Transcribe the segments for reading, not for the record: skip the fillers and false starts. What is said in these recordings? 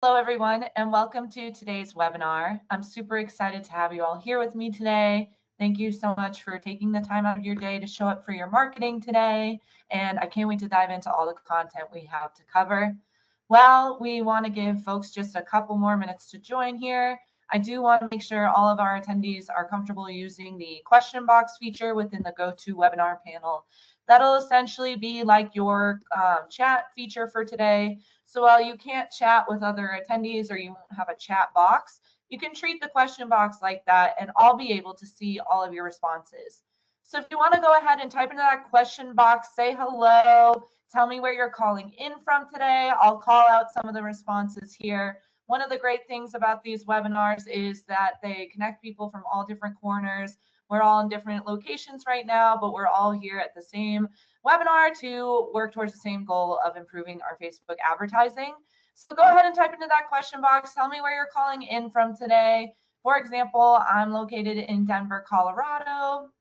Hello, everyone, and welcome to today's webinar. I'm super excited to have you all here with me today. Thank you so much for taking the time out of your day to show up for your marketing today. And I can't wait to dive into all the content we have to cover. Well, we want to give folks just a couple more minutes to join here. I do want to make sure all of our attendees are comfortable using the question box feature within the GoToWebinar panel. That'll essentially be like your chat feature for today. So while you can't chat with other attendees or you won't have a chat box, you can treat the question box like that and I'll be able to see all of your responses. So if you want to go ahead and type into that question box, say hello, tell me where you're calling in from today. I'll call out some of the responses here. One of the great things about these webinars is that they connect people from all different corners. We're all in different locations right now, but we're all here at the same webinar to work towards the same goal of improving our Facebook advertising. So go ahead and type into that question box. Tell me where you're calling in from today. For example, I'm located in Denver, Colorado,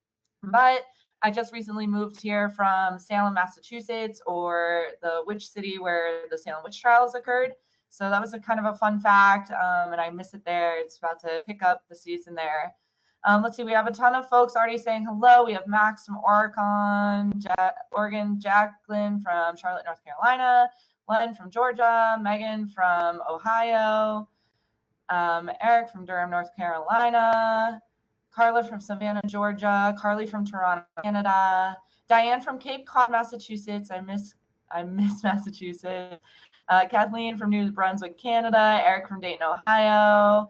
but I just recently moved here from Salem, Massachusetts, or the witch city where the Salem witch trials occurred. So that was a kind of a fun fact, and I miss it there. It's about to pick up the season there. Let's see, we have a ton of folks already saying hello. We have Max from Oregon, Jacqueline from Charlotte, North Carolina, Len from Georgia, Megan from Ohio, Eric from Durham, North Carolina, Carla from Savannah, Georgia, Carly from Toronto, Canada, Diane from Cape Cod, Massachusetts. I miss Massachusetts. Kathleen from New Brunswick, Canada, Eric from Dayton, Ohio,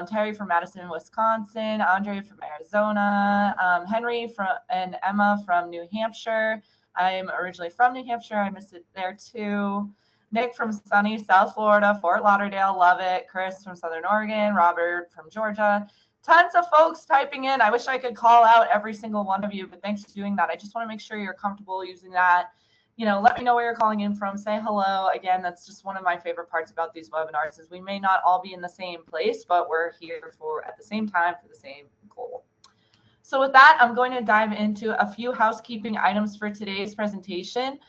Terry from Madison, Wisconsin, Andre from Arizona, Henry and Emma from New Hampshire. I'm originally from New Hampshire. I miss it there too. Nick from sunny South Florida, Fort Lauderdale, love it. Chris from Southern Oregon, Robert from Georgia. Tons of folks typing in. I wish I could call out every single one of you, but thanks for doing that. I just want to make sure you're comfortable using that. Let me know where you're calling in from. Say hello. Again, that's just one of my favorite parts about these webinars is we may not all be in the same place, but we're here at the same time for the same goal. So with that, I'm going to dive into a few housekeeping items for today's presentation.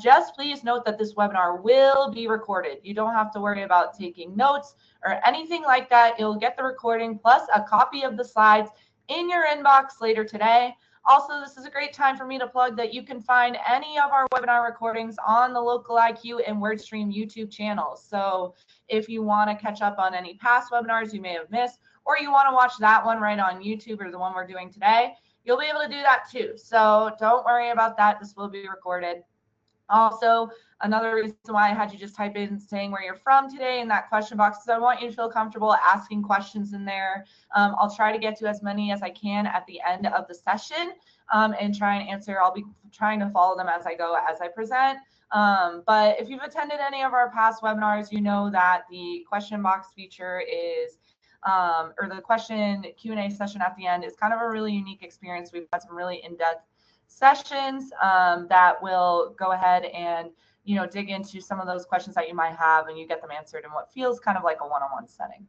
Just please note that this webinar will be recorded. You don't have to worry about taking notes or anything like that. You'll get the recording plus a copy of the slides in your inbox later today. Also, this is a great time for me to plug that you can find any of our webinar recordings on the Local IQ and WordStream YouTube channels. So if you want to catch up on any past webinars you may have missed, or you want to watch that one right on YouTube or the one we're doing today, you'll be able to do that too. So don't worry about that. This will be recorded. Also, another reason why I had you just type in saying where you're from today in that question box is I want you to feel comfortable asking questions in there. I'll try to get to as many as I can at the end of the session and try and answer. I'll be trying to follow them as I go, as I present. But if you've attended any of our past webinars, you know that the question box feature is or the question Q&A session at the end is kind of a really unique experience. We've had some really in-depth sessions that will go ahead and dig into some of those questions that you might have, and you get them answered in what feels kind of like a one-on-one setting.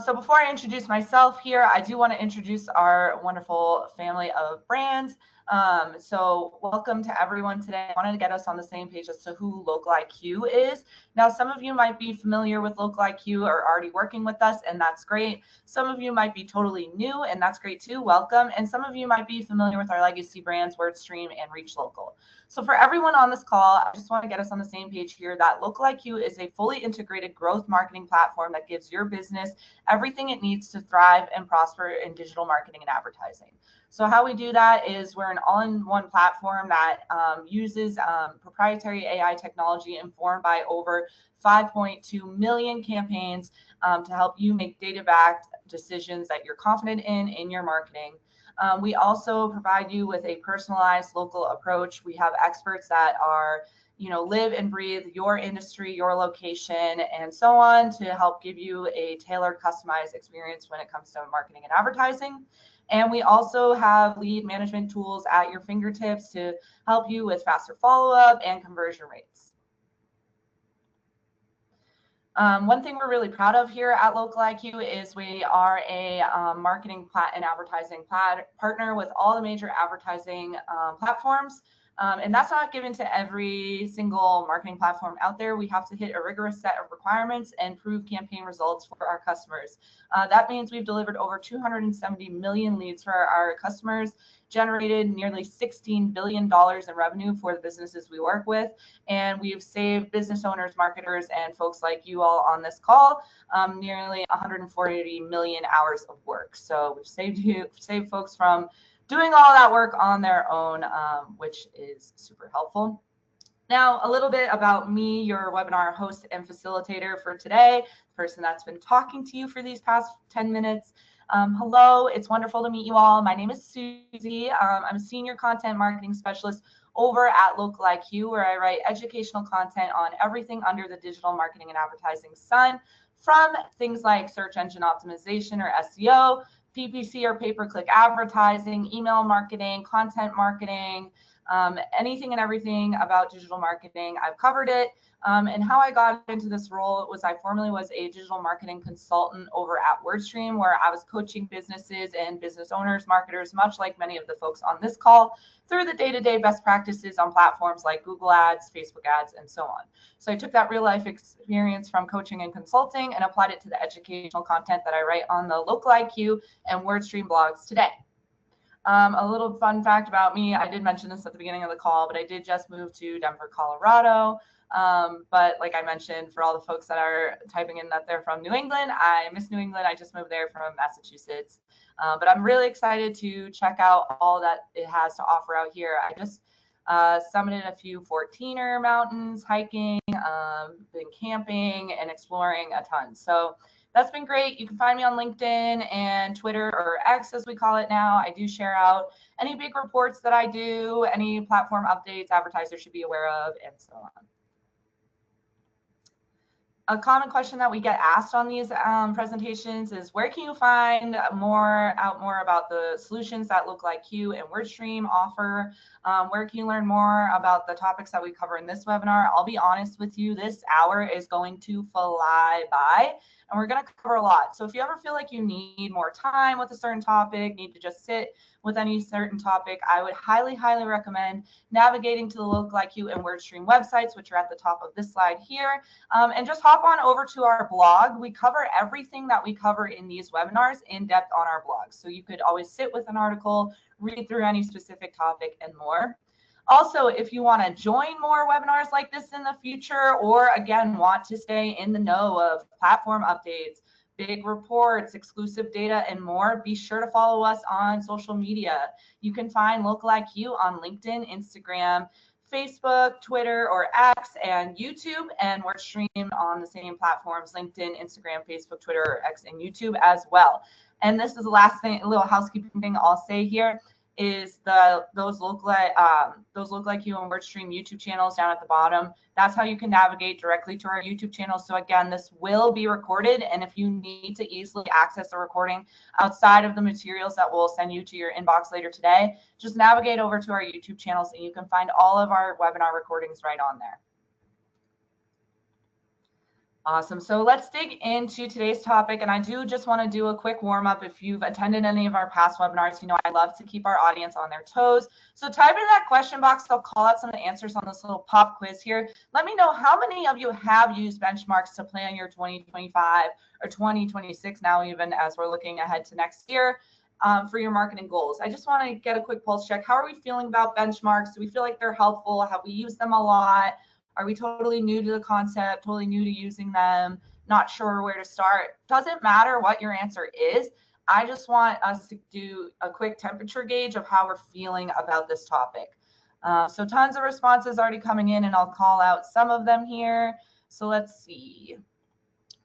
So before I introduce myself here, I do want to introduce our wonderful family of brands. So welcome to everyone today. I wanted to get us on the same page as to who Local IQ is. Now, some of you might be familiar with Local IQ or already working with us, and that's great. Some of you might be totally new, and that's great too. Welcome. And some of you might be familiar with our legacy brands, WordStream and Reach Local. So for everyone on this call, I just want to get us on the same page here that Local IQ is a fully integrated growth marketing platform that gives your business everything it needs to thrive and prosper in digital marketing and advertising. So how we do that is we're an all-in-one platform that uses proprietary AI technology informed by over 5.2 million campaigns to help you make data-backed decisions that you're confident in your marketing. We also provide you with a personalized local approach. We have experts that are live and breathe your industry, your location, and so on to help give you a tailored, customized experience when it comes to marketing and advertising. And we also have lead management tools at your fingertips to help you with faster follow-up and conversion rates. One thing we're really proud of here at Local IQ is we are a marketing and advertising partner with all the major advertising platforms. And that's not given to every single marketing platform out there. We have to hit a rigorous set of requirements and prove campaign results for our customers. That means we've delivered over 270 million leads for our customers, generated nearly $16 billion in revenue for the businesses we work with, and we've saved business owners, marketers, and folks like you all on this call nearly 140 million hours of work. So we've saved folks from doing all that work on their own, which is super helpful. Now, a little bit about me, your webinar host and facilitator for today, the person that's been talking to you for these past 10 minutes. Hello, it's wonderful to meet you all. My name is Susie. I'm a senior content marketing specialist over at LocalIQ, where I write educational content on everything under the digital marketing and advertising sun, from things like search engine optimization or SEO, PPC or pay-per-click advertising, email marketing, content marketing, anything and everything about digital marketing. I've covered it. And how I got into this role was I formerly was a digital marketing consultant over at WordStream, where I was coaching businesses and business owners, marketers, much like many of the folks on this call, through the day-to-day best practices on platforms like Google Ads, Facebook ads, and so on. So I took that real life experience from coaching and consulting and applied it to the educational content that I write on the LocalIQ and WordStream blogs today. A little fun fact about me, I did mention this at the beginning of the call, but I did just move to Denver, Colorado. But like I mentioned, for all the folks that are typing in that they're from New England, I miss New England. I just moved there from Massachusetts. But I'm really excited to check out all that it has to offer out here. I just summited a few 14er mountains, hiking, been camping and exploring a ton. So that's been great. You can find me on LinkedIn and Twitter, or X as we call it now. I do share out any big reports that I do, any platform updates advertisers should be aware of, and so on. A common question that we get asked on these presentations is, where can you find more about the solutions that LocalIQ and WordStream offer? Where can you learn more about the topics that we cover in this webinar? I'll be honest with you, this hour is going to fly by, and we're going to cover a lot. So if you ever feel like you need more time with a certain topic, need to just sit with any certain topic, I would highly, highly recommend navigating to the LocalIQ and WordStream websites, which are at the top of this slide here, and just hop on over to our blog. We cover everything that we cover in these webinars in depth on our blog. So you could always sit with an article, read through any specific topic and more. Also, if you want to join more webinars like this in the future, or again, want to stay in the know of platform updates, big reports, exclusive data, and more, be sure to follow us on social media. You can find LocalIQ on LinkedIn, Instagram, Facebook, Twitter, or X, and YouTube, and WordStream on the same platforms, LinkedIn, Instagram, Facebook, Twitter, X, and YouTube as well. And this is the last thing, a little housekeeping thing I'll say here, is those LocalIQ and WordStream YouTube channels down at the bottom. That's how you can navigate directly to our YouTube channel. So again, this will be recorded, and if you need to easily access the recording outside of the materials that we'll send you to your inbox later today, just navigate over to our YouTube channels and you can find all of our webinar recordings right on there. Awesome. So let's dig into today's topic. And I do just want to do a quick warm up. If you've attended any of our past webinars, you know I love to keep our audience on their toes. So type in that question box. I'll call out some of the answers on this little pop quiz here. Let me know how many of you have used benchmarks to plan your 2025 or 2026 now, even as we're looking ahead to next year, for your marketing goals. I just want to get a quick pulse check. How are we feeling about benchmarks? Do we feel like they're helpful? Have we used them a lot? Are we totally new to the concept, totally new to using them, not sure where to start? Doesn't matter what your answer is. I just want us to do a quick temperature gauge of how we're feeling about this topic. So tons of responses already coming in, and I'll call out some of them here. So let's see.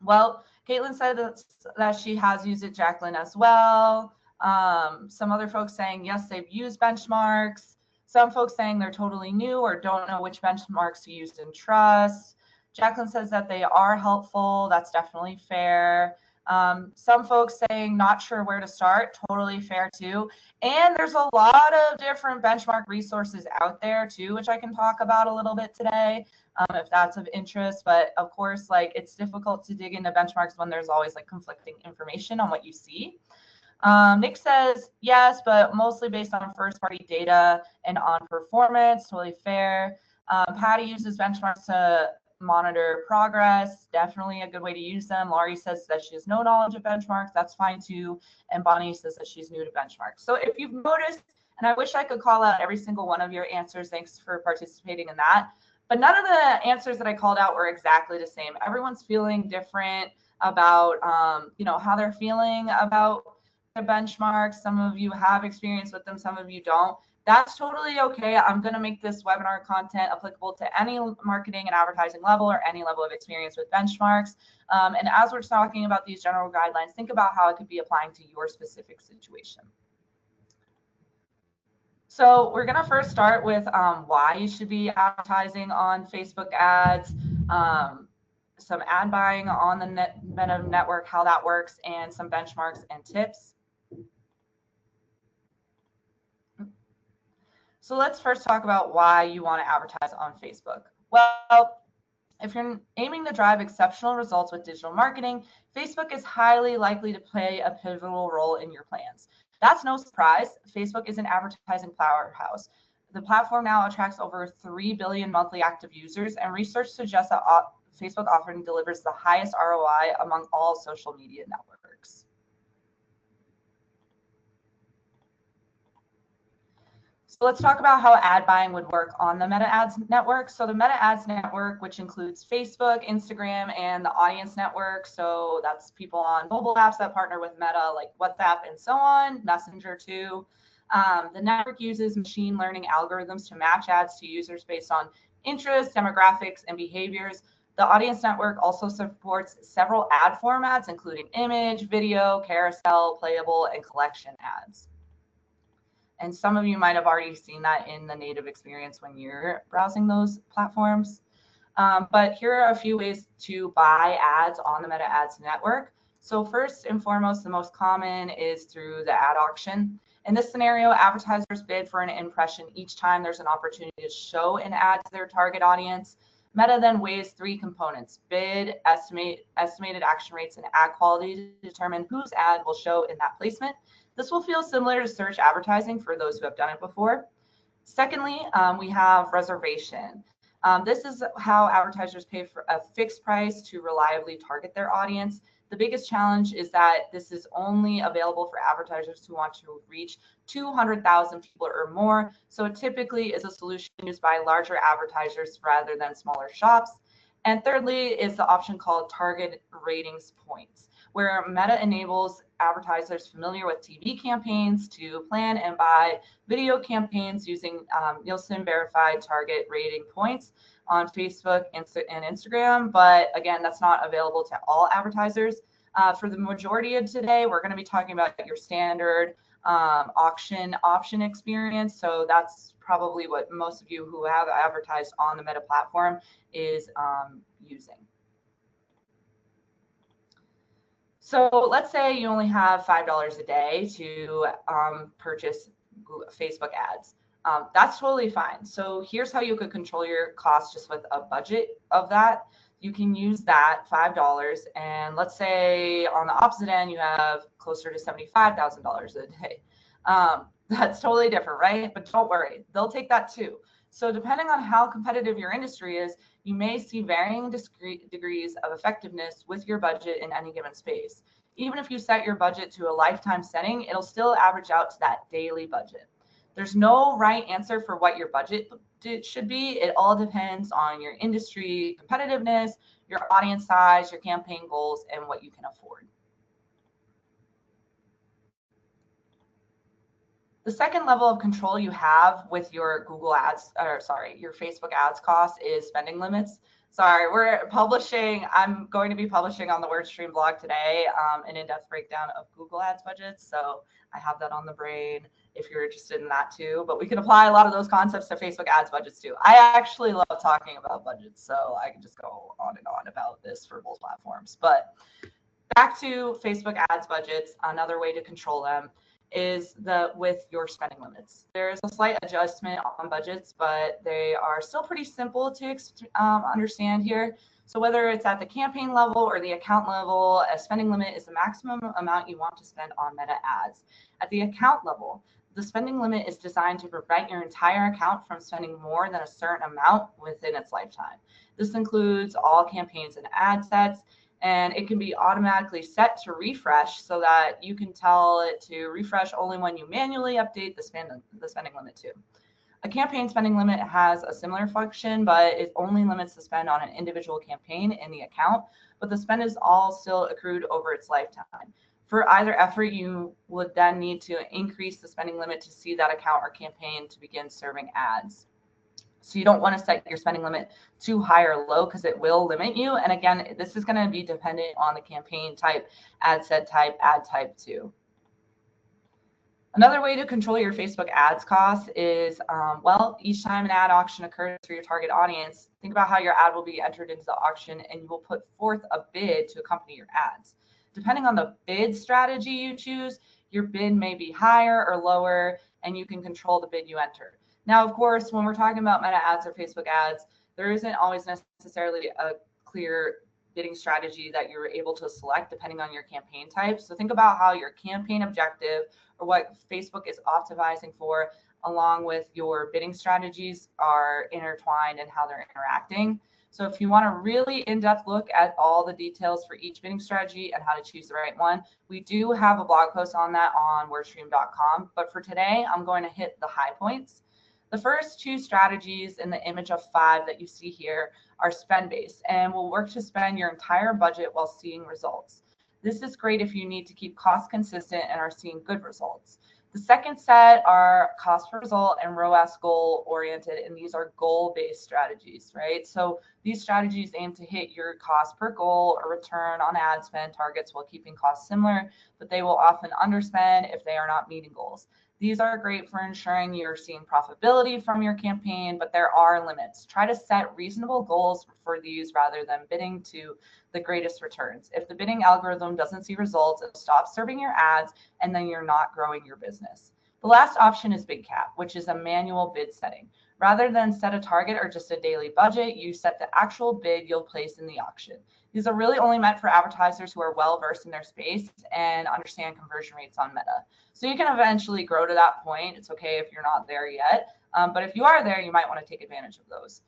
Well, Caitlin said that she has used it, Jacqueline as well. Some other folks saying, yes, they've used benchmarks. Some folks saying they're totally new or don't know which benchmarks to use and trust. Jacqueline says that they are helpful. That's definitely fair. Some folks saying not sure where to start. Totally fair too. And there's a lot of different benchmark resources out there too, which I can talk about a little bit today, if that's of interest. But of course, like, it's difficult to dig into benchmarks when there's always like conflicting information on what you see. Nick says yes, but mostly based on first-party data and on performance. Totally fair. Patty uses benchmarks to monitor progress. Definitely a good way to use them. Laurie says that she has no knowledge of benchmarks. That's fine too. And Bonnie says that she's new to benchmarks. So if you've noticed, and I wish I could call out every single one of your answers. Thanks for participating in that. But none of the answers that I called out were exactly the same. Everyone's feeling different about, how they're feeling about the benchmarks. Some of you have experience with them, some of you don't. That's totally okay. I'm going to make this webinar content applicable to any marketing and advertising level or any level of experience with benchmarks. And as we're talking about these general guidelines, think about how it could be applying to your specific situation. So we're going to first start with why you should be advertising on Facebook ads, some ad buying on the Meta network, how that works, and some benchmarks and tips. So let's first talk about why you want to advertise on Facebook. Well, if you're aiming to drive exceptional results with digital marketing, Facebook is highly likely to play a pivotal role in your plans. That's no surprise. Facebook is an advertising powerhouse. The platform now attracts over 3 billion monthly active users, and research suggests that Facebook often delivers the highest ROI among all social media networks. So let's talk about how ad buying would work on the Meta Ads network. So the Meta Ads network, which includes Facebook, Instagram, and the Audience Network. So that's people on mobile apps that partner with Meta, like WhatsApp and so on, Messenger too. The network uses machine learning algorithms to match ads to users based on interests, demographics, and behaviors. The Audience Network also supports several ad formats, including image, video, carousel, playable, and collection ads. And some of you might have already seen that in the native experience when you're browsing those platforms. But here are a few ways to buy ads on the Meta Ads network. So first and foremost, the most common is through the ad auction. In this scenario, advertisers bid for an impression each time there's an opportunity to show an ad to their target audience. Meta then weighs 3 components: bid, estimated action rates, and ad quality to determine whose ad will show in that placement. This will feel similar to search advertising for those who have done it before. Secondly, we have reservation. This is how advertisers pay for a fixed price to reliably target their audience. The biggest challenge is that this is only available for advertisers who want to reach 200,000 people or more. So it typically is a solution used by larger advertisers rather than smaller shops. And thirdly is the option called target ratings points, where Meta enables advertisers familiar with TV campaigns to plan and buy video campaigns using Nielsen verified target rating points on Facebook and Instagram. But again, that's not available to all advertisers. For the majority of today, we're going to be talking about your standard auction option experience. So that's probably what most of you who have advertised on the Meta platform is using. So let's say you only have $5 a day to purchase Facebook ads. That's totally fine. So here's how you could control your costs just with a budget of that. You can use that $5, and let's say on the opposite end you have closer to $75,000 a day. That's totally different, right? But don't worry, they'll take that too. So depending on how competitive your industry is, you may see varying degrees of effectiveness with your budget in any given space. Even if you set your budget to a lifetime setting, it'll still average out to that daily budget. There's no right answer for what your budget should be. It all depends on your industry competitiveness, your audience size, your campaign goals, and what you can afford. The second level of control you have with your your Facebook ads cost is spending limits. I'm going to be publishing on the WordStream blog today an in-depth breakdown of Google Ads budgets. So I have that on the brain if you're interested in that too. But we can apply a lot of those concepts to Facebook ads budgets too. I actually love talking about budgets, so I can just go on and on about this for both platforms. But back to Facebook ads budgets, another way to control them is with your spending limits. There's a slight adjustment on budgets, but they are still pretty simple to understand here. So whether it's at the campaign level or the account level, a spending limit is the maximum amount you want to spend on Meta ads. At the account level, the spending limit is designed to prevent your entire account from spending more than a certain amount within its lifetime. This includes all campaigns and ad sets, and it can be automatically set to refresh so that you can tell it to refresh only when you manually update the spending limit too. A campaign spending limit has a similar function, but it only limits the spend on an individual campaign in the account, but the spend is all still accrued over its lifetime. For either effort, you would then need to increase the spending limit to see that account or campaign to begin serving ads. So you don't want to set your spending limit too high or low because it will limit you. And again, this is going to be dependent on the campaign type, ad set type, ad type too. Another way to control your Facebook ads costs is, well, each time an ad auction occurs for your target audience, think about how your ad will be entered into the auction and you will put forth a bid to accompany your ads. Depending on the bid strategy you choose, your bid may be higher or lower, and you can control the bid you enter. Now, of course, when we're talking about Meta ads or Facebook ads, there isn't always necessarily a clear bidding strategy that you're able to select depending on your campaign type. So think about how your campaign objective or what Facebook is optimizing for, along with your bidding strategies, are intertwined and how they're interacting. So if you want a really in-depth look at all the details for each bidding strategy and how to choose the right one, we do have a blog post on that on wordstream.com. But for today, I'm going to hit the high points. The first two strategies in the image of 5 that you see here are spend-based and will work to spend your entire budget while seeing results. This is great if you need to keep costs consistent and are seeing good results. The second set are cost per result and ROAS goal oriented, and these are goal-based strategies, right? So these strategies aim to hit your cost per goal or return on ad spend targets while keeping costs similar, but they will often underspend if they are not meeting goals. These are great for ensuring you're seeing profitability from your campaign, but there are limits. Try to set reasonable goals for these rather than bidding to the greatest returns. If the bidding algorithm doesn't see results, it'll stop serving your ads, and then you're not growing your business. The last option is bid cap, which is a manual bid setting. Rather than set a target or just a daily budget, you set the actual bid you'll place in the auction. These are really only meant for advertisers who are well versed in their space and understand conversion rates on Meta. So you can eventually grow to that point. It's okay if you're not there yet, but if you are there, you might want to take advantage of those.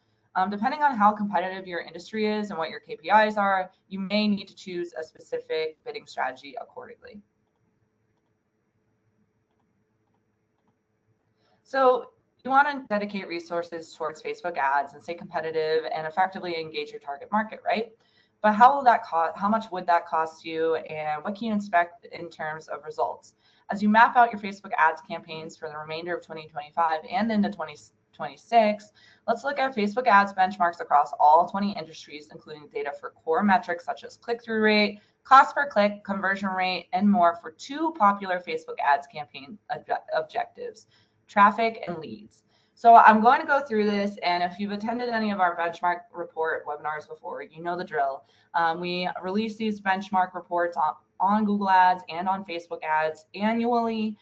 Depending on how competitive your industry is and what your KPIs are, you may need to choose a specific bidding strategy accordingly. So you want to dedicate resources towards Facebook ads and stay competitive and effectively engage your target market, right? But how will that cost? How much would that cost you, and what can you expect in terms of results? As you map out your Facebook ads campaigns for the remainder of 2025 and into 2026, let's look at Facebook ads benchmarks across all 20 industries, including data for core metrics such as click-through rate, cost per click, conversion rate, and more for 2 popular Facebook ads campaign objectives: traffic and leads. So I'm going to go through this, and if you've attended any of our benchmark report webinars before, you know the drill. We release these benchmark reports on Google Ads and on Facebook Ads annually.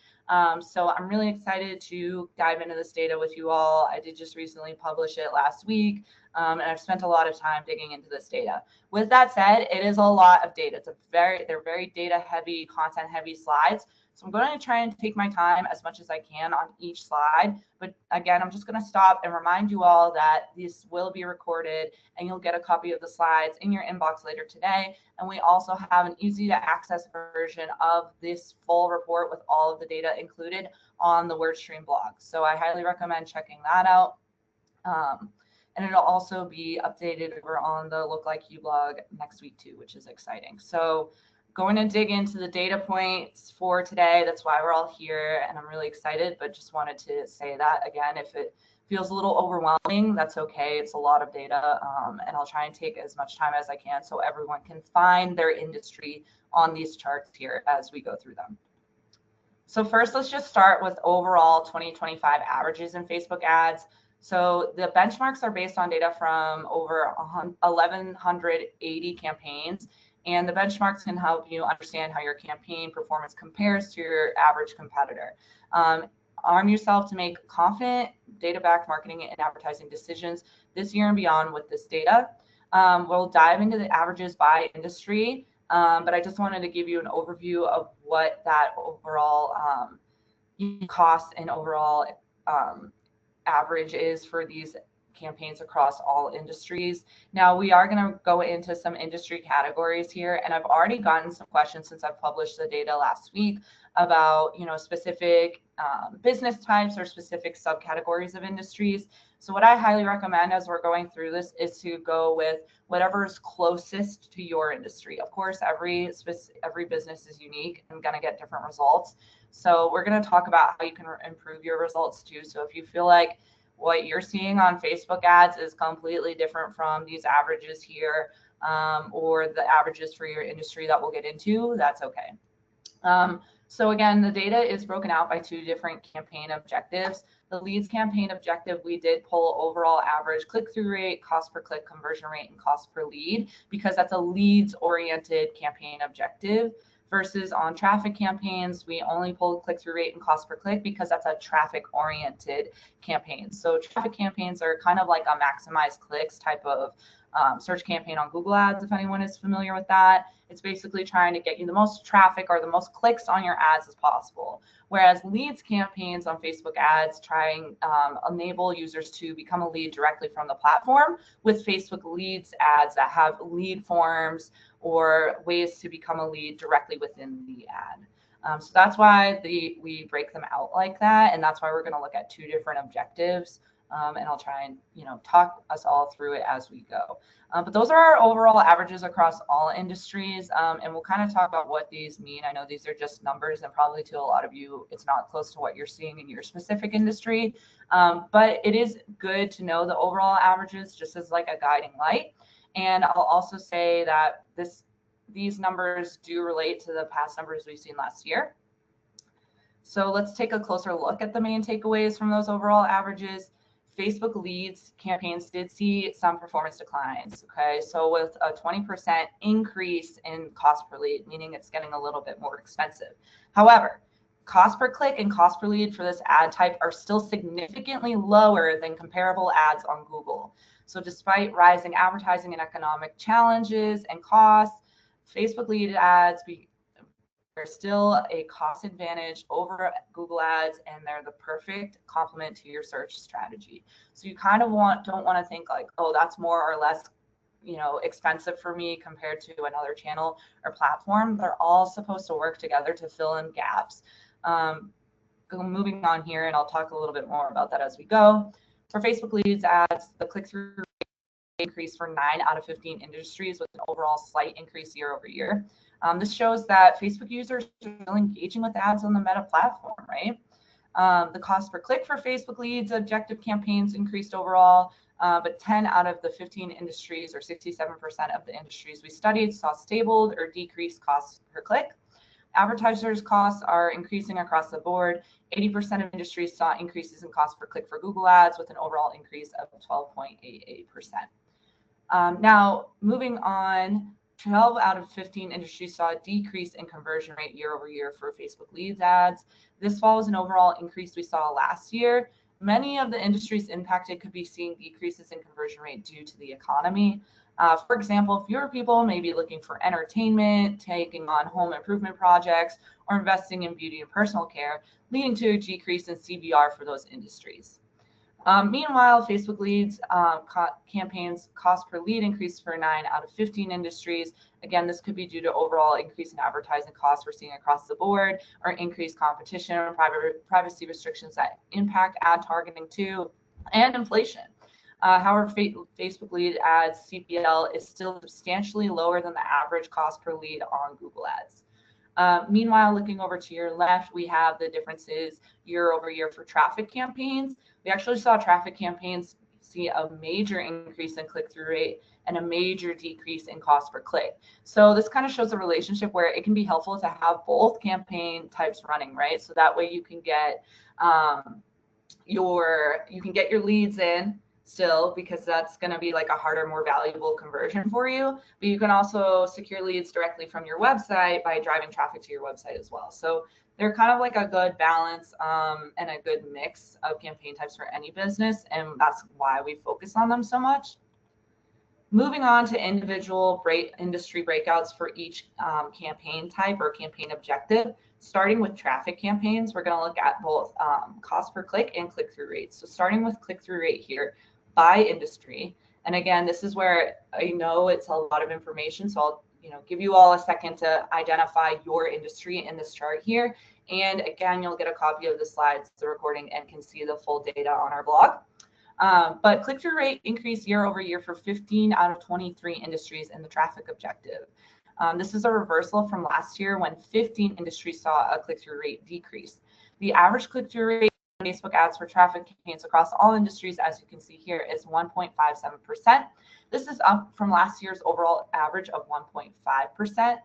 So I'm really excited to dive into this data with you all. I did just recently publish it last week, and I've spent a lot of time digging into this data. With that said, it is a lot of data. They're very data heavy, content heavy slides. So I'm going to try and take my time as much as I can on each slide. But again, I'm just going to stop and remind you all that this will be recorded, and you'll get a copy of the slides in your inbox later today. And we also have an easy to access version of this full report with all of the data included on the WordStream blog. So I highly recommend checking that out. And it'll also be updated over on the Look Like You blog next week too, which is exciting. So going to dig into the data points for today. That's why we're all here, and I'm really excited, but just wanted to say that again. If it feels a little overwhelming, that's okay. It's a lot of data, and I'll try and take as much time as I can so everyone can find their industry on these charts here as we go through them. So first, let's just start with overall 2025 averages in Facebook ads. So the benchmarks are based on data from over 1,180 campaigns, and the benchmarks can help you understand how your campaign performance compares to your average competitor. Arm yourself to make confident, data-backed marketing and advertising decisions this year and beyond with this data. We'll dive into the averages by industry, but I just wanted to give you an overview of what that overall cost and overall average is for these campaigns across all industries. Now we are going to go into some industry categories here, and I've already gotten some questions since I've published the data last week about, you know, specific business types or specific subcategories of industries. So what I highly recommend as we're going through this is to go with whatever is closest to your industry. Of course, every business is unique and going to get different results. So we're going to talk about how you can improve your results too. So if you feel like what you're seeing on Facebook ads is completely different from these averages here, or the averages for your industry that we'll get into, that's okay. So again, the data is broken out by two different campaign objectives. The leads campaign objective, we did pull overall average click-through rate, cost per click, conversion rate, and cost per lead, because that's a leads-oriented campaign objective. Versus on traffic campaigns, we only pull click-through rate and cost per click because that's a traffic-oriented campaign. So traffic campaigns are kind of like a maximize clicks type of search campaign on Google Ads, if anyone is familiar with that. It's basically trying to get you the most traffic or the most clicks on your ads as possible. Whereas leads campaigns on Facebook ads try and enable users to become a lead directly from the platform with Facebook leads ads that have lead forms or ways to become a lead directly within the ad. So that's why we break them out like that. And that's why we're going to look at two different objectives. And I'll try and, you know, talk us all through it as we go. But those are our overall averages across all industries. And we'll kind of talk about what these mean. I know these are just numbers, and probably to a lot of you, it's not close to what you're seeing in your specific industry. But it is good to know the overall averages just as like a guiding light. And I'll also say that these numbers do relate to the past numbers we've seen last year. So let's take a closer look at the main takeaways from those overall averages. Facebook leads campaigns did see some performance declines. Okay, so with a 20% increase in cost per lead, meaning it's getting a little bit more expensive. However, cost per click and cost per lead for this ad type are still significantly lower than comparable ads on Google. So despite rising advertising and economic challenges and costs, Facebook lead ads are still a cost advantage over Google ads, and they're the perfect complement to your search strategy. So you kind of don't want to think like, oh, that's more or less, you know, expensive for me compared to another channel or platform. They're all supposed to work together to fill in gaps. Moving on here, and I'll talk a little bit more about that as we go. For Facebook leads ads, the click-through rate increased for 9 out of 15 industries with an overall slight increase year over year. This shows that Facebook users are still engaging with ads on the Meta platform, right? The cost per click for Facebook leads objective campaigns increased overall, but 10 out of the 15 industries, or 67% of the industries we studied, saw stable or decreased costs per click. Advertisers' costs are increasing across the board. 80% of industries saw increases in cost per click for Google ads with an overall increase of 12.88%. Now, moving on, 12 out of 15 industries saw a decrease in conversion rate year over year for Facebook leads ads. This follows an overall increase we saw last year. Many of the industries impacted could be seeing decreases in conversion rate due to the economy. For example, fewer people may be looking for entertainment, taking on home improvement projects, or investing in beauty and personal care, leading to a decrease in CBR for those industries. Meanwhile, Facebook leads campaigns cost per lead increased for 9 out of 15 industries. Again, this could be due to overall increase in advertising costs we're seeing across the board, or increased competition or privacy restrictions that impact ad targeting too, and inflation. However, Facebook lead ads CPL is still substantially lower than the average cost per lead on Google ads. Meanwhile, looking over to your left, we have the differences year over year for traffic campaigns. We actually saw traffic campaigns see a major increase in click-through rate and a major decrease in cost per click. So this kind of shows a relationship where it can be helpful to have both campaign types running, right? So that way you can get your leads in still, because that's going to be like a harder, more valuable conversion for you. But you can also secure leads directly from your website by driving traffic to your website as well. So they're kind of like a good balance and a good mix of campaign types for any business. And that's why we focus on them so much. Moving on to individual industry breakouts for each campaign type or campaign objective. Starting with traffic campaigns, we're going to look at both cost per click and click-through rates. So starting with click-through rate here by industry. And again, this is where I know it's a lot of information, so I'll give you all a second to identify your industry in this chart here. And again, you'll get a copy of the slides, the recording, and can see the full data on our blog. But click-through rate increased year over year for 15 out of 23 industries in the traffic objective. This is a reversal from last year when 15 industries saw a click-through rate decrease. The average click-through rate for Facebook ads for traffic campaigns across all industries, as you can see here, is 1.57%. This is up from last year's overall average of 1.5%.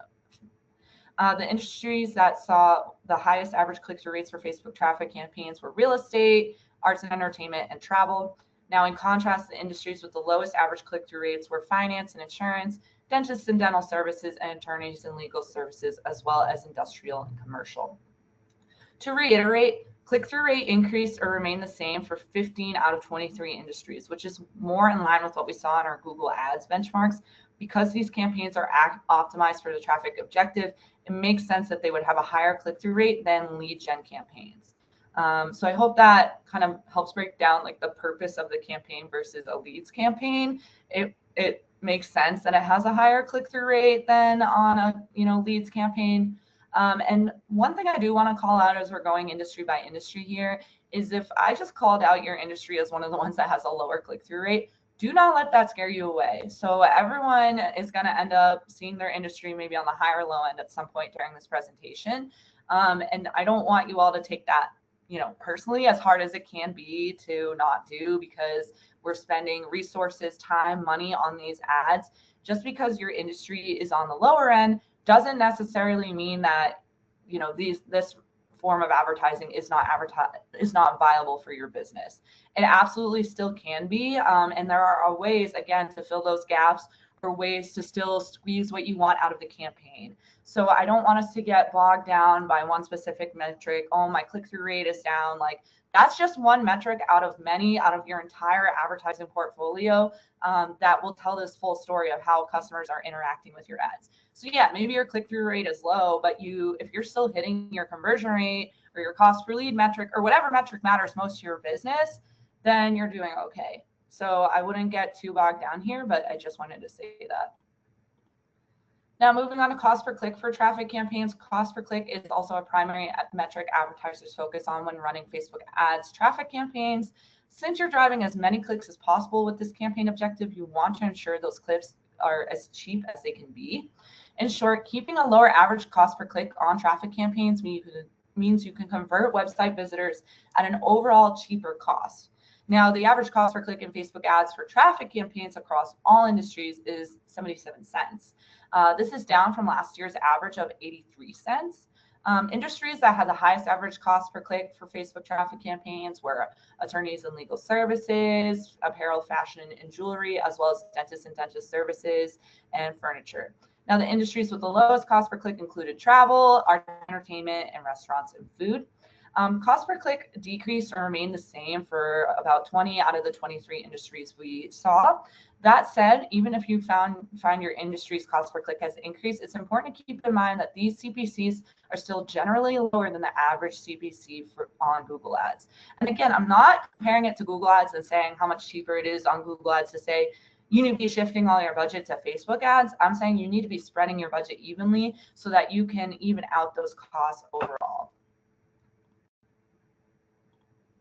The industries that saw the highest average click-through rates for Facebook traffic campaigns were real estate, arts and entertainment, and travel. Now, in contrast, the industries with the lowest average click-through rates were finance and insurance, dentists and dental services, and attorneys and legal services, as well as industrial and commercial. To reiterate, click-through rate increased or remained the same for 15 out of 23 industries, which is more in line with what we saw in our Google Ads benchmarks. Because these campaigns are optimized for the traffic objective, it makes sense that they would have a higher click-through rate than lead gen campaigns. So I hope that kind of helps break down like the purpose of the campaign versus a leads campaign. It makes sense that it has a higher click-through rate than on a leads campaign. And one thing I do want to call out as we're going industry by industry here is if I just called out your industry as one of the ones that has a lower click-through rate, do not let that scare you away. So everyone is going to end up seeing their industry maybe on the high or low end at some point during this presentation. And I don't want you all to take that personally, as hard as it can be to not do, because we're spending resources, time, money on these ads. Just because your industry is on the lower end doesn't necessarily mean that this form of advertising is not viable for your business. It absolutely still can be, and there are ways again to fill those gaps or ways to still squeeze what you want out of the campaign. So I don't want us to get bogged down by one specific metric. Oh, my click-through rate is down. Like, that's just one metric out of many out of your entire advertising portfolio that will tell this full story of how customers are interacting with your ads. So yeah, maybe your click-through rate is low, but if you're still hitting your conversion rate or your cost per lead metric or whatever metric matters most to your business, then you're doing okay. So I wouldn't get too bogged down here, but I just wanted to say that. Now, moving on to cost per click for traffic campaigns. Cost per click is also a primary metric advertisers focus on when running Facebook ads traffic campaigns. Since you're driving as many clicks as possible with this campaign objective, you want to ensure those clicks are as cheap as they can be. In short, keeping a lower average cost per click on traffic campaigns means you can convert website visitors at an overall cheaper cost. Now, the average cost per click in Facebook ads for traffic campaigns across all industries is 77 cents. This is down from last year's average of 83 cents. Industries that had the highest average cost per click for Facebook traffic campaigns were attorneys and legal services, apparel, fashion, and jewelry, as well as dentists and dentist services, and furniture. Now, the industries with the lowest cost per click included travel, art, entertainment, and restaurants and food. Cost per click decreased or remained the same for about 20 out of the 23 industries we saw. That said, even if you find your industry's cost per click has increased, it's important to keep in mind that these CPCs are still generally lower than the average CPC on Google Ads. And again, I'm not comparing it to Google Ads and saying how much cheaper it is on Google Ads to say you need to be shifting all your budget to Facebook ads. I'm saying you need to be spreading your budget evenly so that you can even out those costs overall.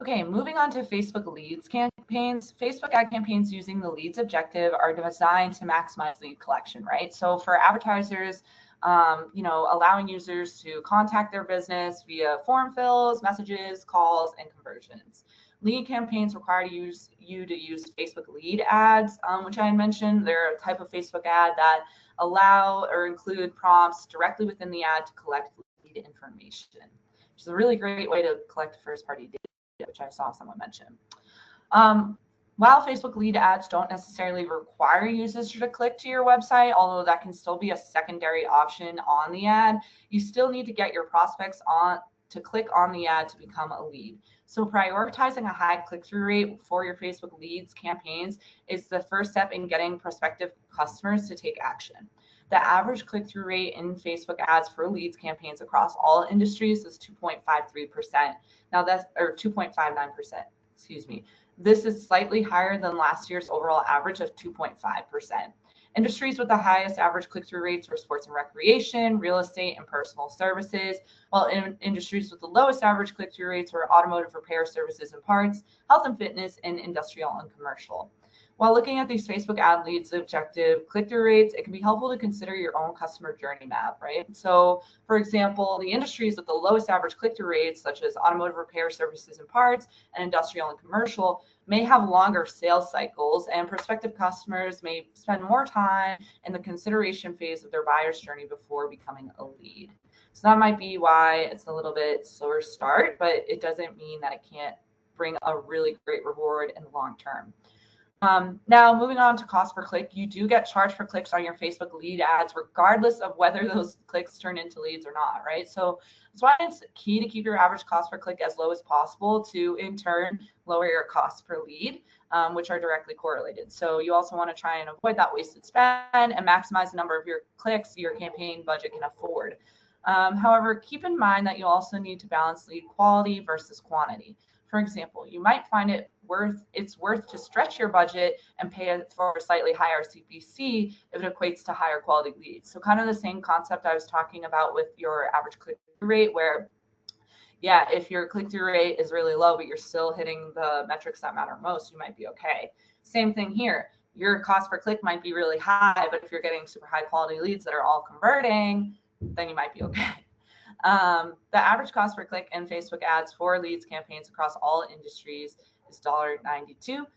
Okay, moving on to Facebook leads campaigns. Facebook ad campaigns using the leads objective are designed to maximize lead collection, right? So for advertisers, allowing users to contact their business via form fills, messages, calls, and conversions. Lead campaigns require you to use Facebook lead ads, which I mentioned. They're a type of Facebook ad that allow or include prompts directly within the ad to collect lead information, which is a really great way to collect first-party data, which I saw someone mention. While Facebook lead ads don't necessarily require users to click to your website, although that can still be a secondary option on the ad, you still need to get your prospects to click on the ad to become a lead. So prioritizing a high click-through rate for your Facebook leads campaigns is the first step in getting prospective customers to take action. The average click-through rate in Facebook ads for leads campaigns across all industries is 2.53%. Now that's, or 2.59%, excuse me. This is slightly higher than last year's overall average of 2.5%. Industries with the highest average click-through rates were sports and recreation, real estate, and personal services, while industries with the lowest average click-through rates were automotive repair services and parts, health and fitness, and industrial and commercial. While looking at these Facebook ad leads objective click-through rates, it can be helpful to consider your own customer journey map, right? So, for example, the industries with the lowest average click-through rates, such as automotive repair services and parts, and industrial and commercial, may have longer sales cycles, and prospective customers may spend more time in the consideration phase of their buyer's journey before becoming a lead. So that might be why it's a little bit slower start, but it doesn't mean that it can't bring a really great reward in the long term. Now, moving on to cost per click, you do get charged for clicks on your Facebook lead ads, regardless of whether those clicks turn into leads or not, right? So that's why it's key to keep your average cost per click as low as possible to, in turn, lower your cost per lead, which are directly correlated. So you also want to try and avoid that wasted spend and maximize the number of your clicks your campaign budget can afford. However, keep in mind that you also need to balance lead quality versus quantity. For example, you might find it's worth to stretch your budget and pay for a slightly higher CPC if it equates to higher quality leads. So kind of the same concept I was talking about with your average click-through rate, where yeah, if your click-through rate is really low, but you're still hitting the metrics that matter most, you might be okay. Same thing here. Your cost per click might be really high, but if you're getting super high quality leads that are all converting, then you might be okay. The average cost per click in Facebook ads for leads campaigns across all industries is $1.92.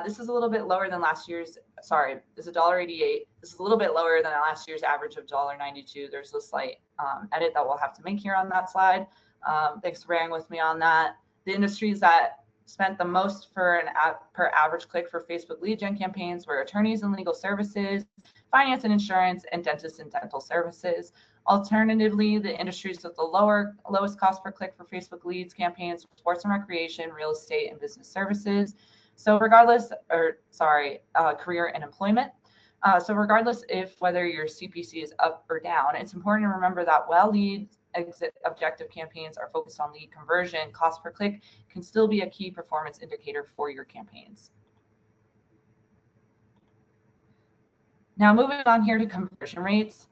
This is a little bit lower than last year's, this is $1.88. This is a little bit lower than last year's average of $1.92. There's a slight edit that we'll have to make here on that slide. Thanks for bearing with me on that. The industries that spent the most per average click for Facebook lead gen campaigns were attorneys and legal services, finance and insurance, and dentists and dental services. Alternatively, the industries with the lowest cost per click for Facebook leads campaigns were sports and recreation, real estate, and business services. So career and employment. So regardless if whether your CPC is up or down, it's important to remember that while lead objective campaigns are focused on lead conversion, cost per click can still be a key performance indicator for your campaigns. Now moving on here to conversion rates.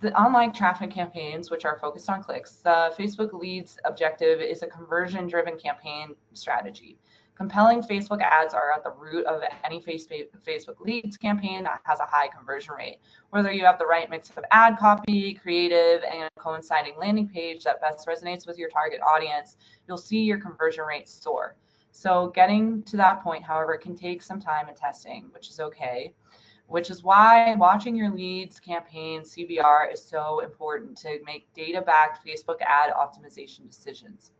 The online traffic campaigns, which are focused on clicks, the Facebook leads objective is a conversion-driven campaign strategy. Compelling Facebook ads are at the root of any Facebook leads campaign that has a high conversion rate. Whether you have the right mix of ad copy, creative, and a coinciding landing page that best resonates with your target audience, you'll see your conversion rates soar. So getting to that point, however, can take some time and testing, which is okay. Which is why watching your leads campaign CBR is so important to make data-backed Facebook ad optimization decisions.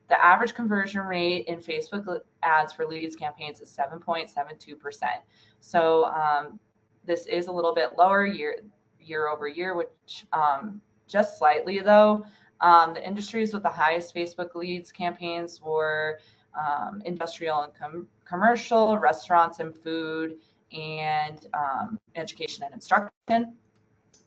The average conversion rate in Facebook ads for leads campaigns is 7.72%. So this is a little bit lower year over year, which just slightly though. The industries with the highest Facebook leads campaigns were industrial and commercial, restaurants and food, and education and instruction.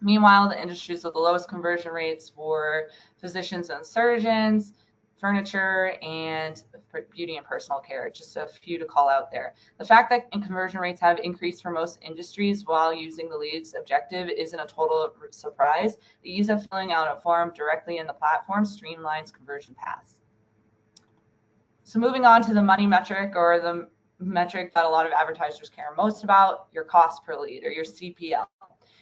Meanwhile, the industries with the lowest conversion rates were physicians and surgeons, furniture, and beauty and personal care, just a few to call out there. The fact that conversion rates have increased for most industries while using the leads objective isn't a total surprise. The ease of filling out a form directly in the platform streamlines conversion paths. So moving on to the money metric, or the metric that a lot of advertisers care most about, your cost per lead, or your CPL.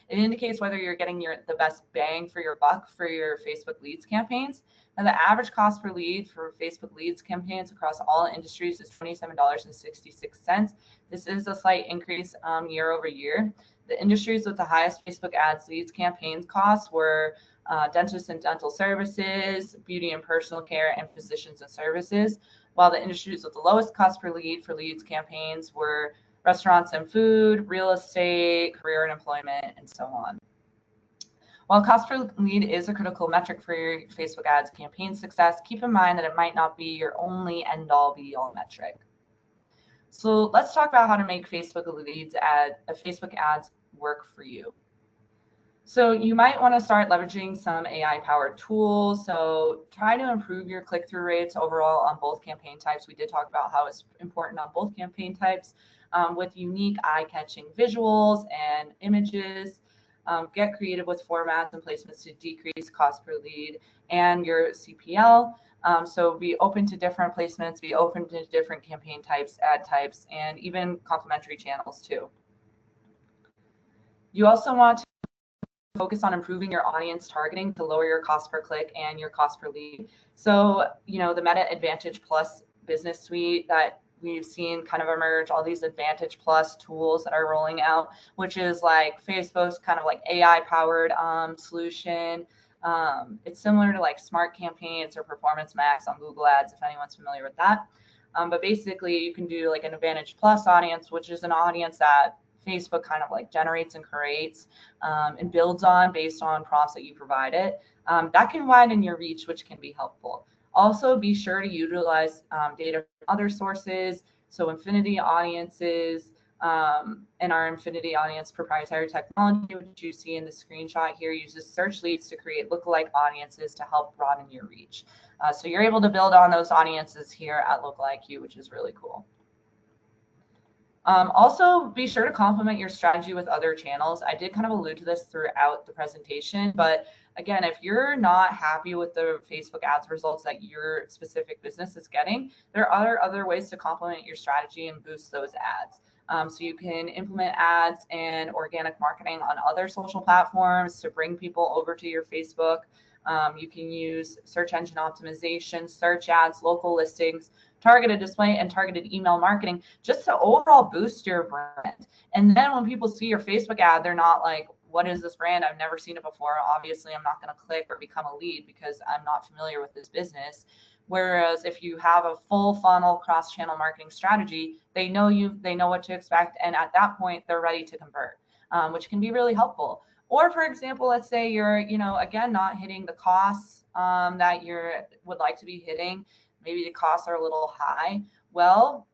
It indicates whether you're getting the best bang for your buck for your Facebook leads campaigns. And the average cost per lead for Facebook leads campaigns across all industries is $27.66. This is a slight increase year over year. The industries with the highest Facebook ads leads campaigns costs were dentists and dental services, beauty and personal care, and physicians and services, while the industries with the lowest cost per lead for leads campaigns were restaurants and food, real estate, career and employment, and so on. While cost per lead is a critical metric for your Facebook ads campaign success, keep in mind that it might not be your only end-all be-all metric. So let's talk about how to make Facebook ads work for you. So you might want to start leveraging some AI-powered tools. So try to improve your click-through rates overall on both campaign types. We did talk about how it's important on both campaign types with unique eye-catching visuals and images. Get creative with formats and placements to decrease cost per lead and your CPL. So be open to different placements, be open to different campaign types, ad types, and even complementary channels too. You also want to focus on improving your audience targeting to lower your cost per click and your cost per lead. So, the Meta Advantage Plus business suite that we've seen kind of emerge, all these Advantage Plus tools that are rolling out, which is like Facebook's kind of like AI powered solution. It's similar to like Smart Campaigns or Performance Max on Google Ads, if anyone's familiar with that. But basically you can do like an Advantage Plus audience, which is an audience that Facebook kind of like generates and creates and builds on based on prompts that you provide it. That can widen your reach, which can be helpful. Also, be sure to utilize data from other sources. So Infinity Audiences and our Infinity Audience proprietary technology, which you see in the screenshot here, uses search leads to create lookalike audiences to help broaden your reach. So you're able to build on those audiences here at LocalIQ, which is really cool. Also, be sure to complement your strategy with other channels. I did kind of allude to this throughout the presentation, but again, if you're not happy with the Facebook ads results that your specific business is getting, there are other ways to complement your strategy and boost those ads. So you can implement ads and organic marketing on other social platforms to bring people over to your Facebook. You can use search engine optimization, search ads, local listings, targeted display, and targeted email marketing just to overall boost your brand. And then when people see your Facebook ad, they're not like, what is this brand? I've never seen it before. Obviously, I'm not going to click or become a lead because I'm not familiar with this business. Whereas if you have a full funnel cross-channel marketing strategy, they know you, they know what to expect. And at that point, they're ready to convert, which can be really helpful. Or for example, let's say you're, again, not hitting the costs that you would like to be hitting. Maybe the costs are a little high. Well,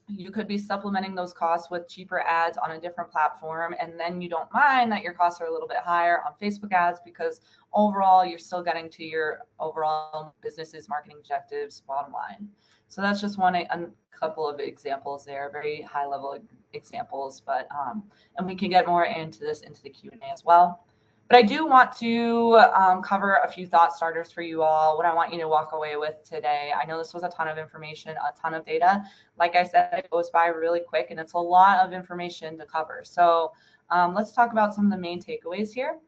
you could be supplementing those costs with cheaper ads on a different platform. And then you don't mind that your costs are a little bit higher on Facebook ads because overall you're still getting to your overall business's marketing objectives bottom line. So that's just a couple of examples there, very high level examples, but and we can get more into this into the Q&A as well. But I do want to cover a few thought starters for you all, what I want you to walk away with today. I know this was a ton of information, a ton of data. Like I said, it goes by really quick and it's a lot of information to cover. So let's talk about some of the main takeaways here.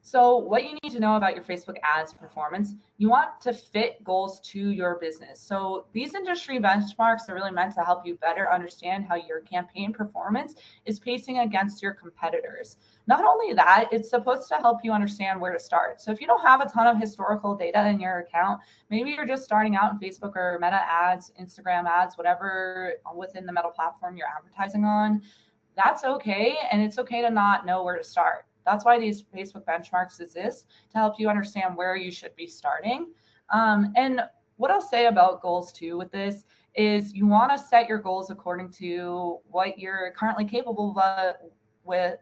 So what you need to know about your Facebook ads performance, you want to fit goals to your business. So these industry benchmarks are really meant to help you better understand how your campaign performance is pacing against your competitors. Not only that, it's supposed to help you understand where to start. So if you don't have a ton of historical data in your account, maybe you're just starting out in Facebook or Meta ads, Instagram ads, whatever within the Meta platform you're advertising on, that's okay. And it's okay to not know where to start. That's why these Facebook benchmarks exist, to help you understand where you should be starting. And what I'll say about goals too with this is you want to set your goals according to what you're currently capable of with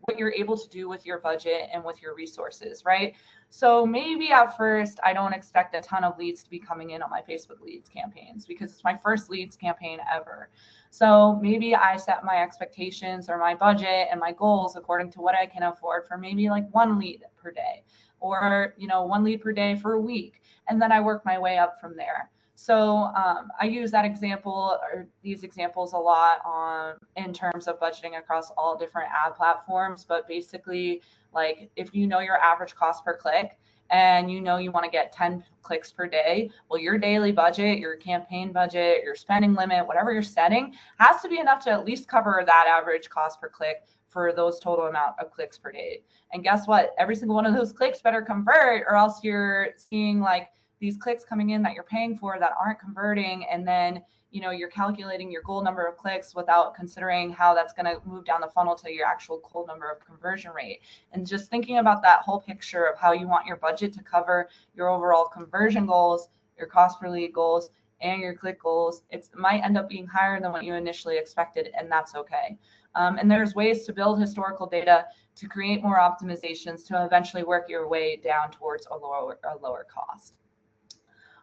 what you're able to do with your budget and with your resources, right? So maybe at first I don't expect a ton of leads to be coming in on my Facebook leads campaigns because it's my first leads campaign ever. So maybe I set my expectations or my budget and my goals according to what I can afford for maybe like 1 lead per day or, 1 lead per day for a week. And then I work my way up from there. So I use that example or these examples a lot in terms of budgeting across all different ad platforms. But basically, like if you know your average cost per click and you want to get 10 clicks per day, well, your daily budget, your campaign budget, your spending limit, whatever you're setting has to be enough to at least cover that average cost per click for those total amount of clicks per day. And guess what? Every single one of those clicks better convert, or else you're seeing like these clicks coming in that you're paying for that aren't converting, and then you're calculating your goal number of clicks without considering how that's going to move down the funnel to your actual goal number of conversion rate. And just thinking about that whole picture of how you want your budget to cover your overall conversion goals, your cost per lead goals, and your click goals, it might end up being higher than what you initially expected, and that's okay. And there's ways to build historical data to create more optimizations to eventually work your way down towards a lower cost.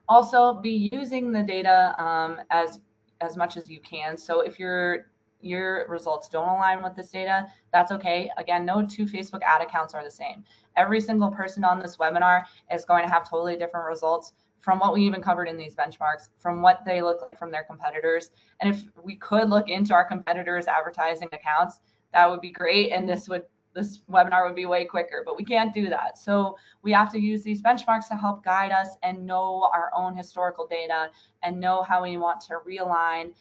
Also, be using the data as much as you can. So if your results don't align with this data, that's okay. Again, no two Facebook ad accounts are the same. Every single person on this webinar is going to have totally different results from what we even covered in these benchmarks, from what they look like from their competitors. And if we could look into our competitors' advertising accounts, that would be great. And this webinar would be way quicker, but we can't do that. So we have to use these benchmarks to help guide us and know our own historical data and know how we want to realign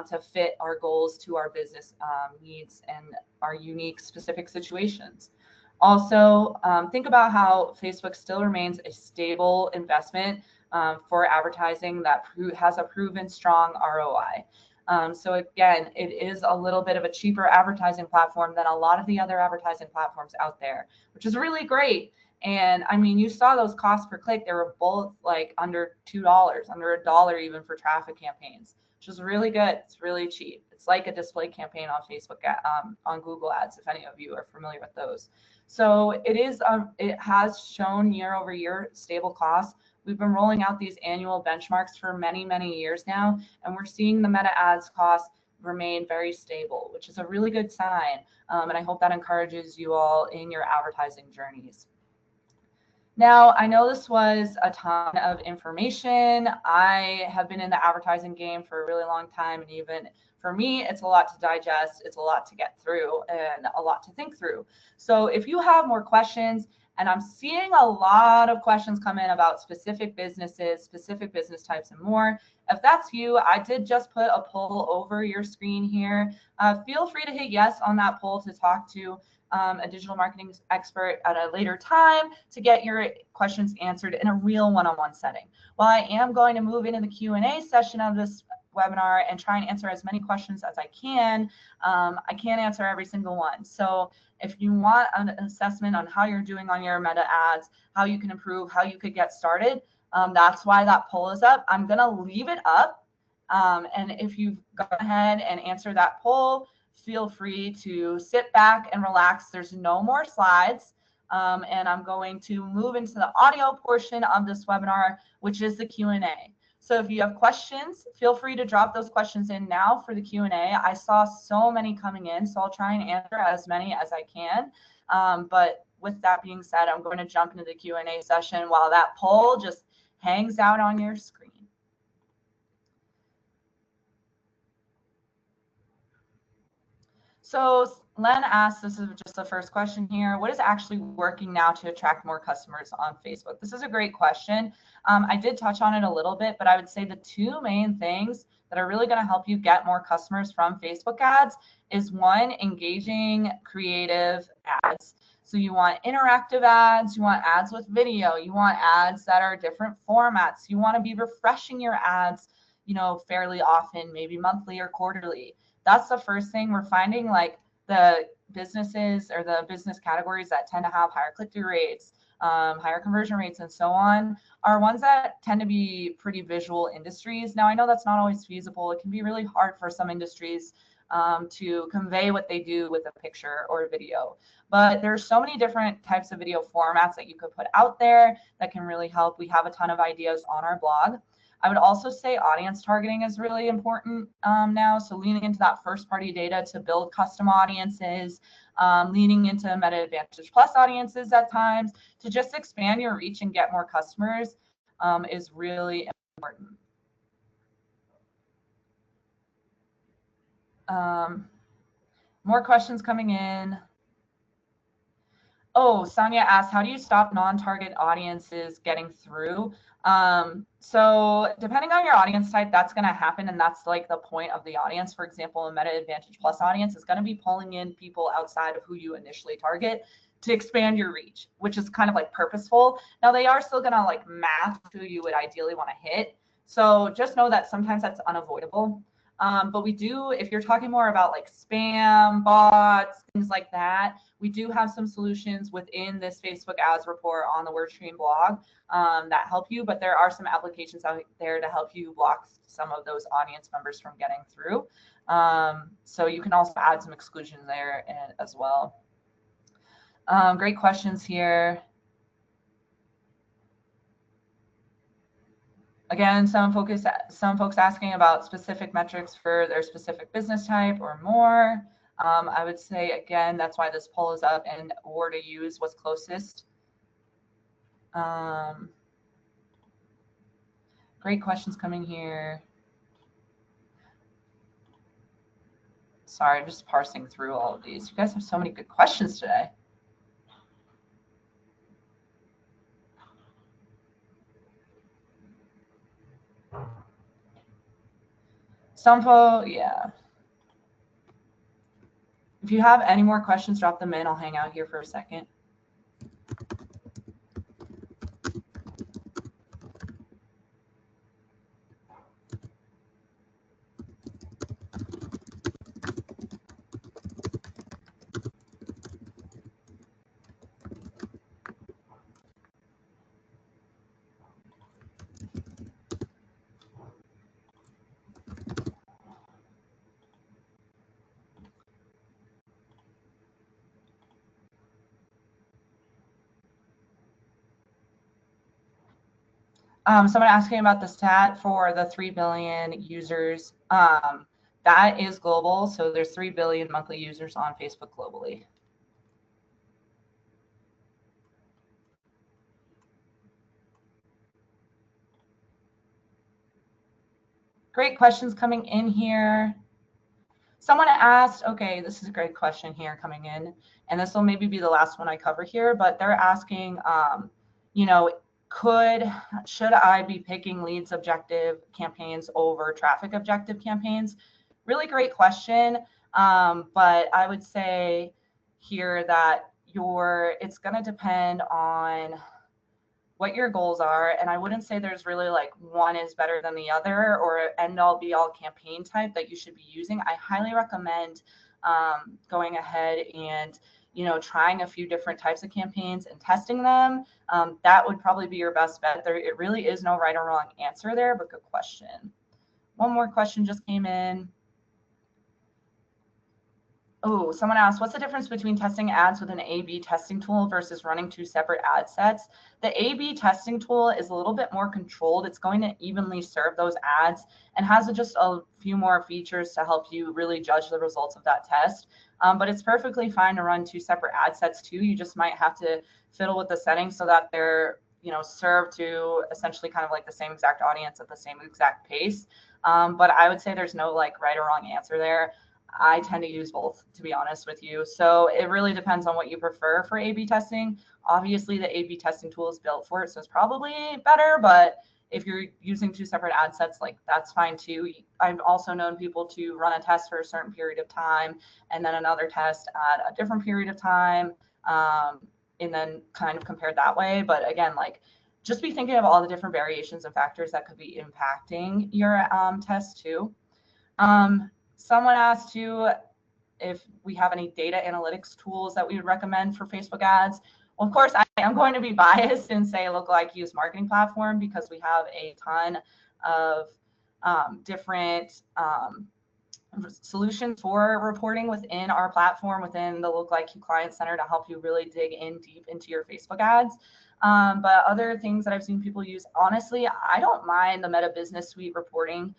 to fit our goals to our business needs and our unique specific situations. Also, think about how Facebook still remains a stable investment for advertising that has a proven strong ROI. So again, it is a little bit of a cheaper advertising platform than a lot of the other advertising platforms out there, which is really great. And I mean, you saw those costs per click, they were both like under $2, under $1 even for traffic campaigns, which is really good. It's really cheap. It's like a display campaign on Facebook, on Google Ads, if any of you are familiar with those. So it has shown year over year stable costs. We've been rolling out these annual benchmarks for many, many years now, and we're seeing the meta ads costs remain very stable, which is a really good sign. And I hope that encourages you all in your advertising journeys. Now, I know this was a ton of information. I have been in the advertising game for a really long time, and even for me, it's a lot to digest, it's a lot to get through, and a lot to think through. So if you have more questions, and I'm seeing a lot of questions come in about specific businesses, specific business types, and more. If that's you, I did just put a poll over your screen here. Feel free to hit yes on that poll to talk to a digital marketing expert at a later time to get your questions answered in a real one-on-one setting. While I am going to move into the Q&A session of this webinar and try and answer as many questions as I can, I can't answer every single one. So if you want an assessment on how you're doing on your meta ads, how you can improve, how you could get started, that's why that poll is up. I'm going to leave it up. And if you go ahead and answer that poll, feel free to sit back and relax. There's no more slides. And I'm going to move into the audio portion of this webinar, which is the Q&A. So if you have questions, feel free to drop those questions in now for the Q&A. I saw so many coming in, so I'll try and answer as many as I can. But with that being said, I'm going to jump into the Q&A session while that poll just hangs out on your screen. So Len asked, this is just the first question here, what is actually working now to attract more customers on Facebook? This is a great question. I did touch on it a little bit, but I would say the two main things that are really going to help you get more customers from Facebook ads is one, engaging creative ads. So you want interactive ads, you want ads with video, you want ads that are different formats. You want to be refreshing your ads, fairly often, maybe monthly or quarterly. That's the first thing. We're finding like the businesses or the business categories that tend to have higher click-through rates, higher conversion rates, and so on, are ones that tend to be pretty visual industries. Now, I know that's not always feasible. It can be really hard for some industries to convey what they do with a picture or a video. But there's so many different types of video formats that you could put out there that can really help. We have a ton of ideas on our blog. I would also say audience targeting is really important now. So leaning into that first party data to build custom audiences, leaning into Meta Advantage Plus audiences at times to just expand your reach and get more customers is really important. More questions coming in. Oh, Sonia asked, how do you stop non-target audiences getting through? So depending on your audience type, that's going to happen. And that's like the point of the audience. For example, a Meta Advantage Plus audience is going to be pulling in people outside of who you initially target to expand your reach, which is kind of like purposeful. Now they are still going to like math who you would ideally want to hit. So just know that sometimes that's unavoidable. But we do, if you're talking more about like spam, bots, things like that, we do have some solutions within this Facebook ads report on the WordStream blog that help you, but there are some applications out there to help you block some of those audience members from getting through. So you can also add some exclusions there as well. Great questions here. Again, some folks asking about specific metrics for their specific business type or more. I would say, again, that's why this poll is up, and or to use what's closest. Great questions coming here. Sorry, I'm just parsing through all of these. You guys have so many good questions today. Yeah. If you have any more questions, drop them in. I'll hang out here for a second. Someone asking about the stat for the 3 billion users. That is global. So there's 3 billion monthly users on Facebook globally. Great questions coming in here. Someone asked, okay, this is a great question here coming in, and this will maybe be the last one I cover here, but they're asking, you know, should I be picking leads objective campaigns over traffic objective campaigns? Really great question. But I would say here that it's going to depend on what your goals are. And I wouldn't say there's really like one is better than the other or end all be all campaign type that you should be using. I highly recommend going ahead and, you know, trying a few different types of campaigns and testing them. That would probably be your best bet. It really is no right or wrong answer there, but good question. One more question just came in. Oh, someone asked, what's the difference between testing ads with an A/B testing tool versus running 2 separate ad sets? The A/B testing tool is a little bit more controlled. It's going to evenly serve those ads and has just a few more features to help you really judge the results of that test. But it's perfectly fine to run 2 separate ad sets too. You just might have to fiddle with the settings so that they're, you know, served to essentially kind of like the same exact audience at the same exact pace. But I would say there's no like right or wrong answer there. I tend to use both, to be honest with you. So it really depends on what you prefer for A/B testing. Obviously, the A/B testing tool is built for it, so it's probably better. But if you're using 2 separate ad sets, like that's fine too. I've also known people to run a test for a certain period of time and then another test at a different period of time, and then kind of compare that way. But again, like just be thinking of all the different variations and factors that could be impacting your test too. Someone asked too if we have any data analytics tools that we would recommend for Facebook ads. Well, of course, I am going to be biased and say Lookalike marketing platform because we have a ton of different solutions for reporting within our platform, within the Lookalike Client Center to help you really dig in deep into your Facebook ads. But other things that I've seen people use, honestly, I don't mind the Meta Business Suite reporting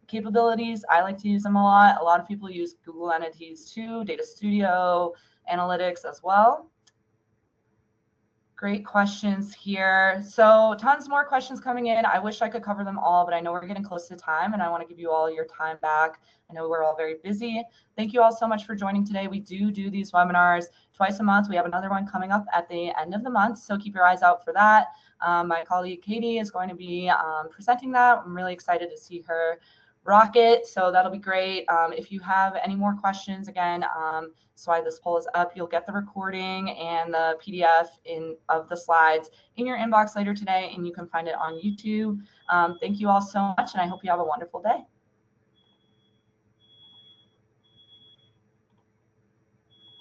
capabilities. I like to use them a lot. A lot of people use Google Entities too, Data Studio, Analytics as well. Great questions here. So tons more questions coming in. I wish I could cover them all, but I know we're getting close to time and I want to give you all your time back. I know we're all very busy. Thank you all so much for joining today. We do these webinars twice a month. We have another one coming up at the end of the month, so keep your eyes out for that. My colleague Katie is going to be presenting that. I'm really excited to see her rock it. So that'll be great. If you have any more questions, again, that's why this poll is up. You'll get the recording and the PDF of the slides in your inbox later today, and you can find it on YouTube. Thank you all so much, and I hope you have a wonderful day.